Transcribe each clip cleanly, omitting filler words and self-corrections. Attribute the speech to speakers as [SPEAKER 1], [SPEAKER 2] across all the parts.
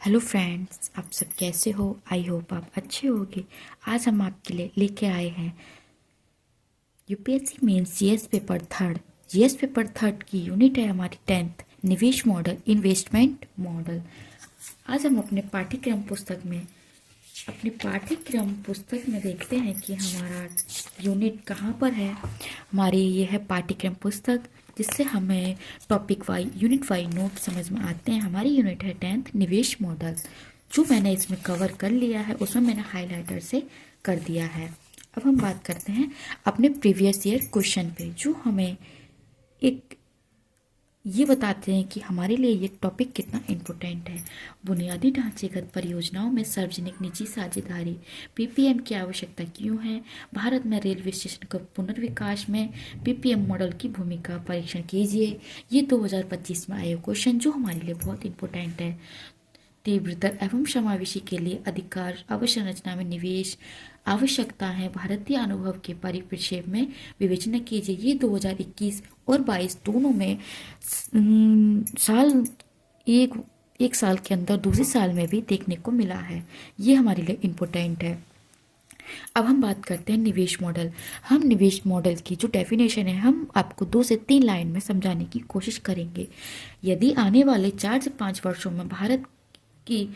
[SPEAKER 1] Hello friends, आप सब कैसे हो? आई होप आप अच्छे होगे। आज हम आपके लिए लेके आए हैं UPSC mains GS paper third. GS paper third की यूनिट है हमारी 10th, निवेश मॉडल, इन्वेस्टमेंट मॉडल। आज हम अपने पाठ्यक्रम पुस्तक में देखते हैं कि हमारा यूनिट कहाँ पर है। हमारी ये है पाठ्यक्रम पुस्तक, जिससे हमें topic wise unit wise note समझ में आते हैं। हमारी यूनिट है 10th, निवेश मॉडल। जो मैंने इसमें कवर कर लिया है उसमें मैंने हाइलाइटर से कर दिया है। अब हम बात करते हैं अपने प्रीवियस ईयर क्वेश्चन पे, जो हमें एक ये बताते हैं कि हमारे लिए ये टॉपिक कितना इम्पोर्टेंट है। बुनियादी ढांचेगत परियोजनाओं में सार्वजनिक निजी साझेदारी, पीपीएम की आवश्यकता क्यों है, भारत में रेलवे स्टेशन के पुनर्विकास में पीपीएम मॉडल की भूमिका परीक्षण कीजिए। ये 2025 में आए क्वेश्चन जो हमारे लिए बहुत इम्पोर्टेंट है। तीव्रतर एवं समावेशी के लिए अधिकार अवसंरचना में निवेश आवश्यकता है, भारतीय अनुभव के परिप्रेक्ष्य में विवेचना कीजिए। ये 2021 और 22 दोनों में साल एक साल के अंदर दूसरे साल में भी देखने को मिला है। ये हमारे लिए इम्पोर्टेंट है। अब हम बात करते हैं निवेश मॉडल। हम निवेश मॉडल की जो डेफिनेशन है हम आपको 2 से 3 लाइन में समझाने की कोशिश करेंगे। यदि आने वाले 4 से 5 वर्षों में भारत की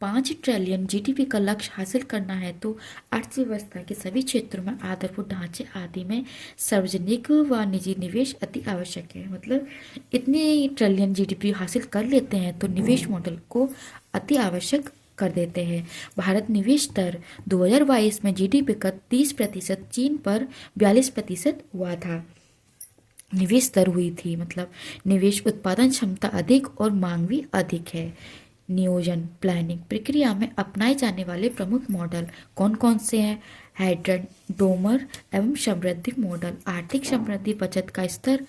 [SPEAKER 1] 5 ट्रिलियन जीडीपी का लक्ष्य हासिल करना है तो अर्थव्यवस्था के सभी क्षेत्रों में आधारभूत ढांचे आदि में सार्वजनिक व निजी निवेश अति आवश्यक है। मतलब इतने ट्रिलियन जीडीपी हासिल कर लेते हैं तो निवेश मॉडल को अति आवश्यक कर देते हैं। भारत निवेश दर 2022 में जीडीपी का 30%, चीन पर 42% हुआ था। निवेश दर हुई थी, मतलब निवेश उत्पादन क्षमता अधिक और मांग भी अधिक है। नियोजन प्लानिंग प्रक्रिया में अपनाए जाने वाले प्रमुख मॉडल कौन कौन से हैं? हाइड्रन, डोमर एवं समृद्धि मॉडल। आर्थिक समृद्धि, बचत का स्तर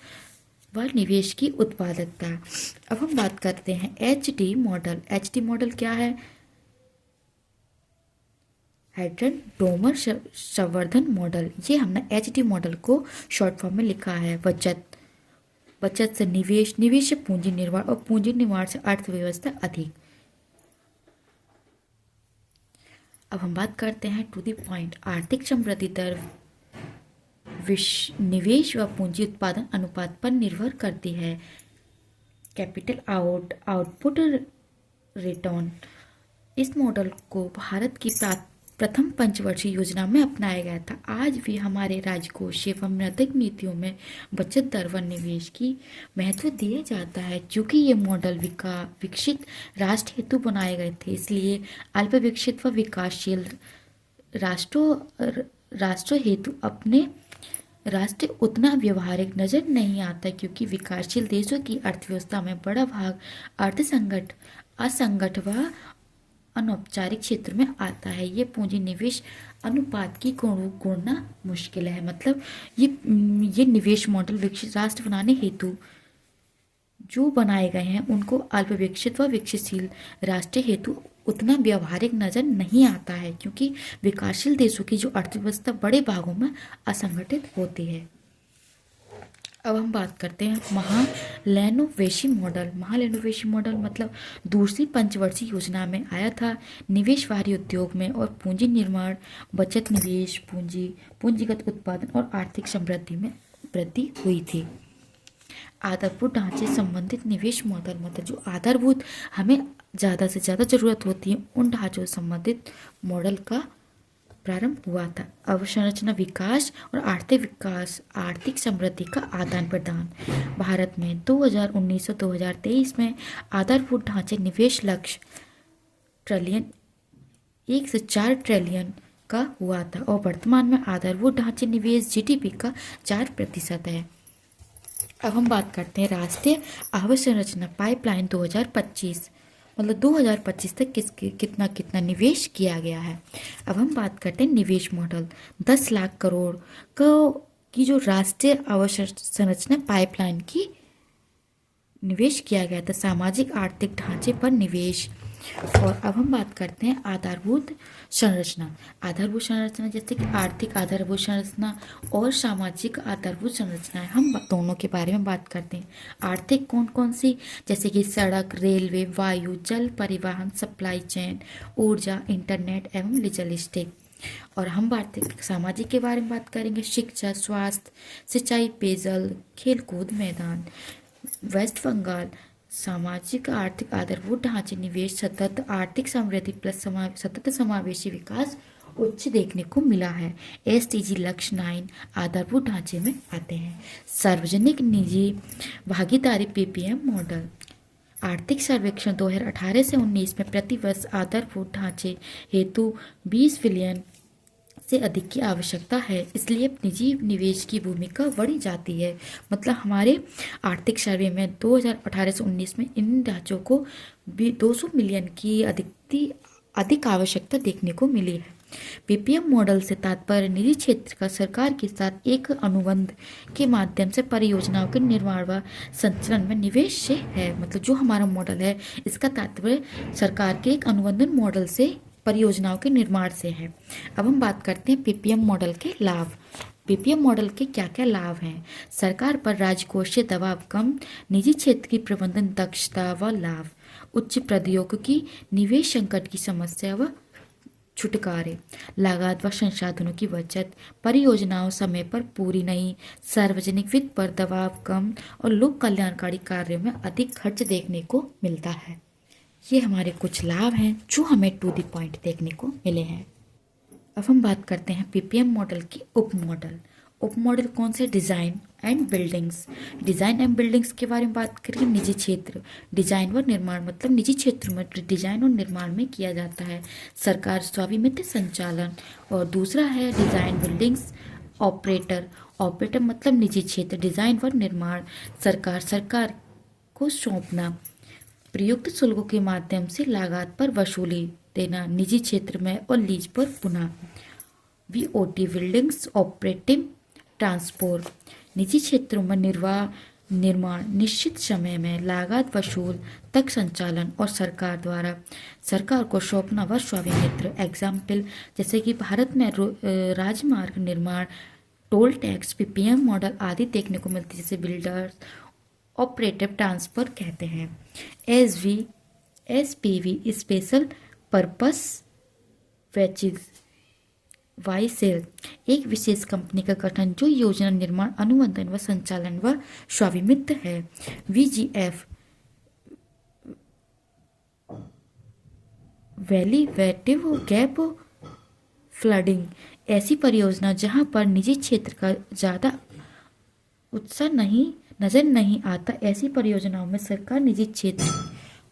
[SPEAKER 1] व निवेश की उत्पादकता। अब हम बात करते हैं H D model. H D model क्या है? हाइड्रन, डोमर, संवर्धन मॉडल। ये हमने एच डी मॉडल को शॉर्ट फॉर्म में लिखा है। बचत से निवेश, निवेश से पूंजी निर्माण और पूंजी निर्माण से अर्थव्यवस्था अधिक। अब हम बात करते हैं टू द पॉइंट। आर्थिक समृद्धि दर निवेश व पूंजी उत्पादन अनुपात पर निर्भर करती है। Capital output return. इस मॉडल को भारत की प्रथम पंचवर्षीय योजना में अपनाया गया था। आज भी हमारे राजकोष एवं नैतिक नीतियों में बचत दर व निवेश की महत्व दिया जाता है। क्योंकि ये मॉडल विकसित राष्ट्र हेतु बनाए गए थे, इसलिए अल्प विकसित व विकासशील राष्ट्रों हेतु अपने राष्ट्र उतना व्यवहारिक नजर नहीं आता, क्योंकि विकासशील देशों की अर्थव्यवस्था में बड़ा भाग असंगठ व अनौपचारिक क्षेत्र में आता है। ये पूंजी निवेश अनुपात की गणना मुश्किल है। मतलब ये निवेश मॉडल विकसित राष्ट्र बनाने हेतु जो बनाए गए हैं उनको अल्प विकसित व विकसितशील राष्ट्र हेतु उतना व्यवहारिक नजर नहीं आता है, क्योंकि विकासशील देशों की जो अर्थव्यवस्था बड़े भागों में असंगठित होती है। अब हम बात करते हैं महालैनोवेशी मॉडल। महालैनोवेशी मॉडल मतलब दूसरी पंचवर्षीय योजना में आया था। निवेश बाहरी उद्योग में और पूंजी निर्माण, बचत, निवेश, पूंजीगत उत्पादन और आर्थिक समृद्धि में वृद्धि हुई थी। आधारभूत ढांचे संबंधित निवेश मॉडल मतलब जो आधारभूत हमें ज़्यादा से ज़्यादा जरूरत होती है उन ढांचों से संबंधित मॉडल का प्रारंभ हुआ था। अवसंरचना विकास और आर्थिक विकास, आर्थिक समृद्धि का आदान प्रदान। भारत में 2019 से 2023 में आधारभूत ढांचे निवेश लक्ष्य ट्रिलियन 1 से 4 ट्रिलियन का हुआ था और वर्तमान में आधारभूत ढांचे निवेश जीडीपी का 4% है। अब हम बात करते हैं राष्ट्रीय अवसंरचना पाइपलाइन 2025, मतलब 2025 तक कितना कितना निवेश किया गया है। अब हम बात करते हैं निवेश मॉडल। 10 लाख करोड़ की जो राष्ट्रीय अवसंरचना पाइपलाइन की निवेश किया गया था। सामाजिक आर्थिक ढांचे पर निवेश, और अब हम बात करते हैं आधारभूत संरचना। आधारभूत संरचना जैसे कि आर्थिक आधारभूत संरचना और सामाजिक आधारभूत संरचना है, हम दोनों के बारे में बात करते हैं। आर्थिक कौन कौन सी, जैसे कि सड़क, रेलवे, वायु, जल परिवहन, सप्लाई चेन, ऊर्जा, इंटरनेट एवं लॉजिस्टिक। और हम भारतीय सामाजिक के बारे में बात करेंगे, शिक्षा, स्वास्थ्य, सिंचाई, पेयजल, खेलकूद मैदान। वेस्ट बंगाल सामाजिक आर्थिक आधारभूत ढांचे निवेश सतत आर्थिक समृद्धि प्लस सतत समावेशी विकास उच्च देखने को मिला है। SDG लक्ष्य 9 आधारभूत ढांचे में आते हैं। सार्वजनिक निजी भागीदारी PPM मॉडल। आर्थिक सर्वेक्षण 2018 से 19 में प्रतिवर्ष आधारभूत ढांचे हेतु 20 बिलियन से अधिक की आवश्यकता है, इसलिए निजी निवेश की भूमिका बढ़ी जाती है। मतलब हमारे आर्थिक सर्वे में 2018 से 19 में इन ढांचों को 200 मिलियन की अधिक आवश्यकता देखने को मिली है। PPM मॉडल से तात्पर्य निजी क्षेत्र का सरकार के साथ एक अनुबंध के माध्यम से परियोजनाओं के निर्माण व संचालन में निवेश से है। मतलब जो हमारा मॉडल है इसका तात्पर्य सरकार के एक अनुबंधन मॉडल से परियोजनाओं के निर्माण से है। अब हम बात करते हैं PPM मॉडल के लाभ। PPM मॉडल के क्या क्या लाभ हैं? सरकार पर राजकोषीय दबाव कम, निजी क्षेत्र की प्रबंधन दक्षता व लाभ, उच्च प्रौद्योगिकी, निवेश संकट की समस्या व छुटकारे, लागत व संसाधनों की बचत, परियोजनाओं समय पर पूरी नहीं, सार्वजनिक वित्त पर दबाव कम और लोक कल्याणकारी कार्यों में अधिक खर्च देखने को मिलता है। ये हमारे कुछ लाभ हैं जो हमें टू द पॉइंट देखने को मिले हैं। अब हम बात करते हैं PPM मॉडल की उप मॉडल। उप मॉडल कौन से? Design and buildings. Design and buildings के बारे में बात करें। निजी क्षेत्र, डिजाइन व निर्माण, मतलब निजी क्षेत्र में डिजाइन और निर्माण में किया जाता है। सरकार स्वामित्व संचालन। और दूसरा है डिजाइन बिल्डिंग्स ऑपरेटर। ऑपरेटर मतलब निजी क्षेत्र, डिजाइन व निर्माण सरकार को सौंपना। प्रयुक्त शुल्कों के माध्यम से लागत पर वसूली देना निजी क्षेत्र में और लीज पर पुनः। VOT बिल्डिंग्स ऑपरेटिव ट्रांसपोर्ट, निजी क्षेत्रों में निर्माण निश्चित समय में लागत वसूल तक संचालन और सरकार को सौंपना व स्वामित्व। एग्जाम्पल जैसे कि भारत में राजमार्ग निर्माण, टोल टैक्स, PPM मॉडल आदि देखने को मिलती है, जैसे बिल्डर्स ऑपरेटिव ट्रांसफर कहते हैं। SPV स्पेशल पर्पस वेहिकल, एक विशेष कंपनी का गठन जो योजना निर्माण, अनुबंधन व संचालन व स्वामित्व है। VGF वैल्यूएटिव गैप फ्लडिंग, ऐसी परियोजना जहां पर निजी क्षेत्र का ज़्यादा उत्साह नजर नहीं आता। ऐसी परियोजनाओं में सरकार निजी क्षेत्र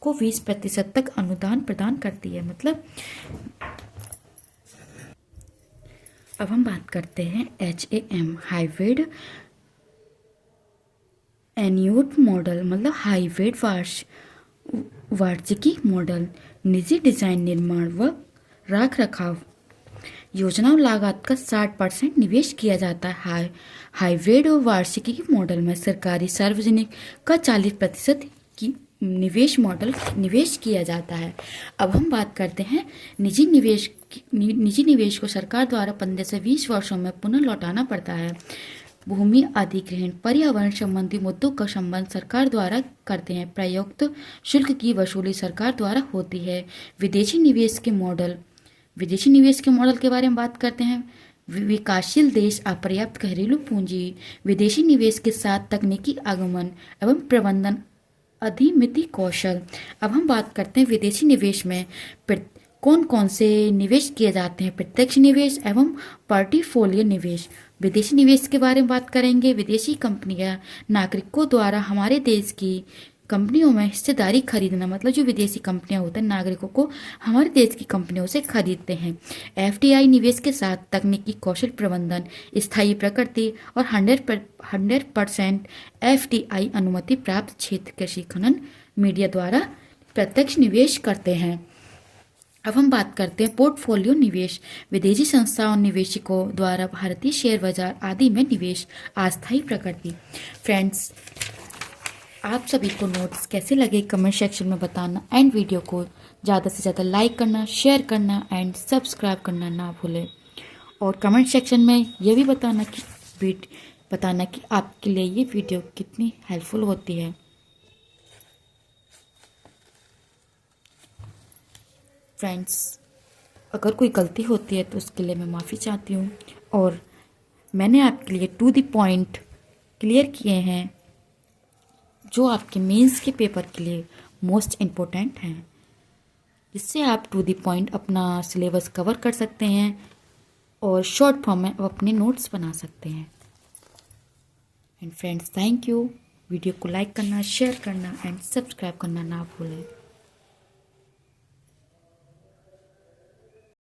[SPEAKER 1] को 20% तक अनुदान प्रदान करती है। मतलब अब हम बात करते हैं HAM हाइब्रिड एन्यूट मॉडल, मतलब हाइब्रिड वार्षिकी मॉडल। निजी डिजाइन, निर्माण व रख रखाव योजनाओं लागत का 60% निवेश किया जाता है। हाइब्रिड और वार्षिकी मॉडल में सरकारी सार्वजनिक का 40% की निवेश किया जाता है। अब हम बात करते हैं निजी निवेश को सरकार द्वारा 15 से 20 वर्षों में पुनः लौटाना पड़ता है। भूमि अधिग्रहण, पर्यावरण संबंधी मुद्दों का संबंध सरकार द्वारा करते हैं। प्रयुक्त शुल्क की वसूली सरकार द्वारा होती है। विदेशी निवेश के मॉडल के बारे में बात करते हैं। विकासशील देश अपर्याप्त घरेलू पूंजी, विदेशी निवेश के साथ तकनीकी आगमन एवं प्रबंधन अधिमिति कौशल। अब हम बात करते हैं विदेशी निवेश में कौन कौन से निवेश किए जाते हैं। प्रत्यक्ष निवेश एवं पोर्टफोलियो निवेश। विदेशी निवेश के बारे में बात करेंगे। विदेशी कंपनियां नागरिकों द्वारा हमारे देश की कंपनियों में हिस्सेदारी खरीदना, मतलब जो विदेशी कंपनियां होते हैं नागरिकों को हमारे देश की कंपनियों से खरीदते हैं। FDI निवेश के साथ तकनीकी कौशल प्रबंधन, स्थायी प्रकृति और 100% FDI अनुमति प्राप्त क्षेत्र कृषि खनन मीडिया द्वारा प्रत्यक्ष निवेश करते हैं। अब हम बात करते हैं पोर्टफोलियो निवेश। विदेशी संस्थाओं निवेशकों द्वारा भारतीय शेयर बाजार आदि में निवेश, अस्थायी प्रकृति। फ्रेंड्स, आप सभी को नोट्स कैसे लगे कमेंट सेक्शन में बताना एंड वीडियो को ज़्यादा से ज़्यादा लाइक करना, शेयर करना एंड सब्सक्राइब करना ना भूलें। और कमेंट सेक्शन में ये भी बताना कि आपके लिए ये वीडियो कितनी हेल्पफुल होती है। फ्रेंड्स, अगर कोई गलती होती है तो उसके लिए मैं माफ़ी चाहती हूँ। और मैंने आपके लिए टू द पॉइंट क्लियर किए हैं जो आपके मेंस के पेपर के लिए मोस्ट इम्पोर्टेंट हैं, जिससे आप टू द पॉइंट अपना सिलेबस कवर कर सकते हैं और शॉर्ट फॉर्म में अपने नोट्स बना सकते हैं। And friends, thank you. Video को लाइक करना, शेयर करना एंड सब्सक्राइब करना ना भूलें।